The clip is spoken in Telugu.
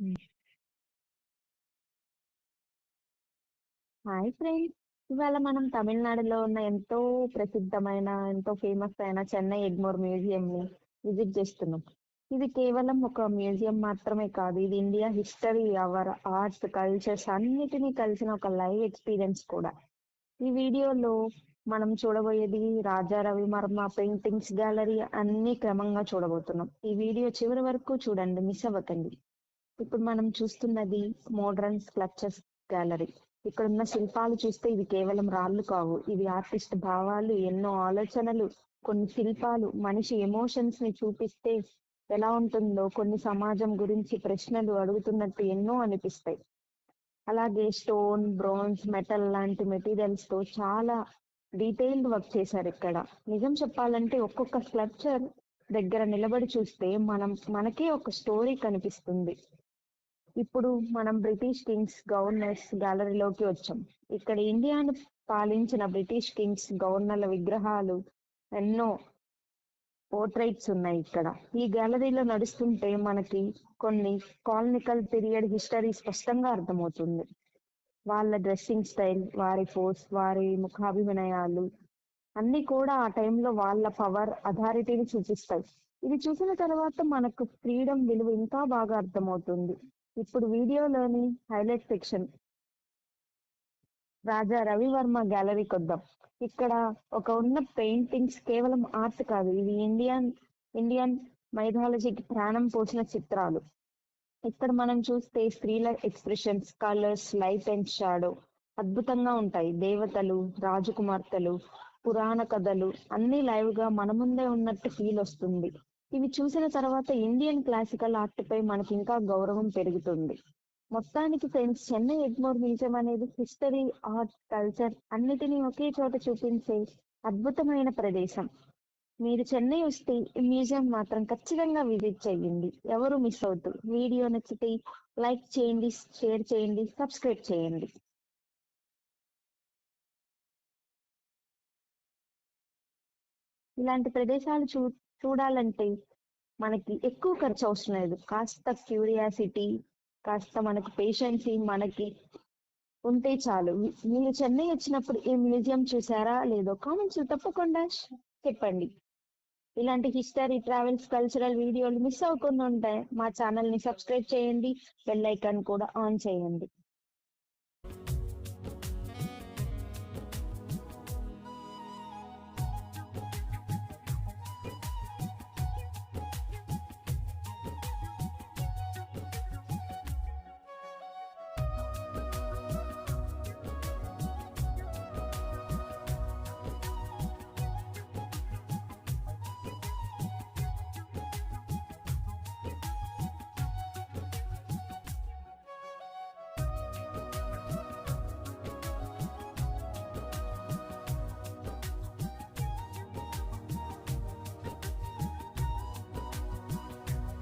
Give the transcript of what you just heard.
హ్మ్. Hi friends. ఇవాళ మనం తమిళనాడులో ఉన్న ఎంతో ప్రసిద్ధమైన, ఎంతో ఫేమస్ అయిన చెన్నై ఎగ్మోర్ మ్యూజియంని విజిట్ చేస్తున్నాం. ఇది కేవలం ఒక మ్యూజియం మాత్రమే కాదు. ఇది India history, our arts, cultures అన్నిటినీ కలిసిన ఒక లైవ్ ఎక్స్పీరియన్స్ కూడా. ఈ వీడియోలో మనం చూడబోయేది రాజా రవివర్మ పెయింటింగ్స్ గ్యాలరీ అన్ని క్రమంగా చూడబోతున్నాం. ఈ వీడియో చివరి వరకు చూడండి, మిస్ అవ్వకండి. ఇప్పుడు మనం చూస్తున్నది మోడ్రన్ స్కల్ప్చర్స్ గ్యాలరీ. ఇక్కడ ఉన్న శిల్పాలు చూస్తే ఇవి కేవలం రాళ్ళు కావు, ఇవి ఆర్టిస్ట్ భావాలు, ఎన్నో ఆలోచనలు. కొన్ని శిల్పాలు మనిషి ఎమోషన్స్ ని చూపిస్తే ఎలా ఉంటుందో, కొన్ని సమాజం గురించి ప్రశ్నలు అడుగుతున్నట్టు ఎన్నో అనిపిస్తాయి. అలాగే స్టోన్, బ్రోన్స్, మెటల్ లాంటి మెటీరియల్స్ తో చాలా డీటెయిల్డ్ వర్క్ చేశారు ఇక్కడ. నిజం చెప్పాలంటే ఒక్కొక్క స్కల్ప్చర్ దగ్గర నిలబడి చూస్తే మనకే ఒక స్టోరీ కనిపిస్తుంది. ఇప్పుడు మనం బ్రిటిష్ కింగ్స్, గవర్నర్స్ గ్యాలరీలోకి వచ్చాం. ఇక్కడ ఇండియాను పాలించిన బ్రిటిష్ కింగ్స్, గవర్నర్ల విగ్రహాలు, ఎన్నో పోర్ట్రైట్స్ ఉన్నాయి ఇక్కడ. ఈ గ్యాలరీలో నడుస్తుంటే మనకి కొన్ని కాలనికల్ పీరియడ్ హిస్టరీ స్పష్టంగా అర్థమవుతుంది. వాళ్ళ డ్రెస్సింగ్ స్టైల్, వారి ఫోర్స్, వారి ముఖాభినయాలు అన్ని కూడా ఆ టైంలో వాళ్ళ పవర్, అథారిటీని చూపిస్తాయి. ఇది చూసిన తర్వాత మనకు ఫ్రీడమ్ విలువ ఇంకా బాగా అర్థమవుతుంది. ఇప్పుడు వీడియోలోని హైలైట్ సెక్షన్ రాజా రవివర్మ గ్యాలరీకి వద్దాం. ఇక్కడ ఉన్న పెయింటింగ్స్ కేవలం ఆర్ట్ కాదు, ఇవి ఇండియన్ మైథాలజీకి ప్రాణం పోసిన చిత్రాలు. ఇక్కడ మనం చూస్తే స్త్రీల expressions, colours, light and shadow అద్భుతంగా ఉంటాయి. దేవతలు, రాజకుమార్తెలు, పురాణ కథలు అన్ని లైవ్ గా మన ముందే ఉన్నట్టు ఫీల్ వస్తుంది. ఇవి చూసిన తర్వాత ఇండియన్ క్లాసికల్ ఆర్ట్ పై మనకి ఇంకా గౌరవం పెరుగుతుంది. మొత్తానికి ఫ్రెండ్స్, చెన్నై ఎగ్మోర్ మ్యూజియం అనేది హిస్టరీ, ఆర్ట్, కల్చర్ అన్నిటినీ ఒకే చోట చూపించే అద్భుతమైన ప్రదేశం. మీరు చెన్నై వస్తే ఈ మ్యూజియం మాత్రం ఖచ్చితంగా విజిట్ చేయండి. ఎవరు మిస్ అవుతూ. వీడియో నచ్చితే లైక్ చేయండి, షేర్ చేయండి, సబ్స్క్రైబ్ చేయండి. ఇలాంటి ప్రదేశాలు చూడాలంటే మనకి ఎక్కువ ఖర్చు అవసరం లేదు. కాస్త క్యూరియాసిటీ, కాస్త మనకు పేషెన్సీ మనకి ఉంటే చాలు. మీరు చెన్నై వచ్చినప్పుడు ఈ మ్యూజియం చూసారా లేదో కామెంట్స్ తప్పకుండా చెప్పండి. ఇలాంటి హిస్టరీ, ట్రావెల్స్, కల్చరల్ వీడియోలు మిస్ అవ్వకుండా ఉంటాయి. మా ఛానల్ ని సబ్స్క్రైబ్ చేయండి, బెల్ ఐకాన్ కూడా ఆన్ చేయండి.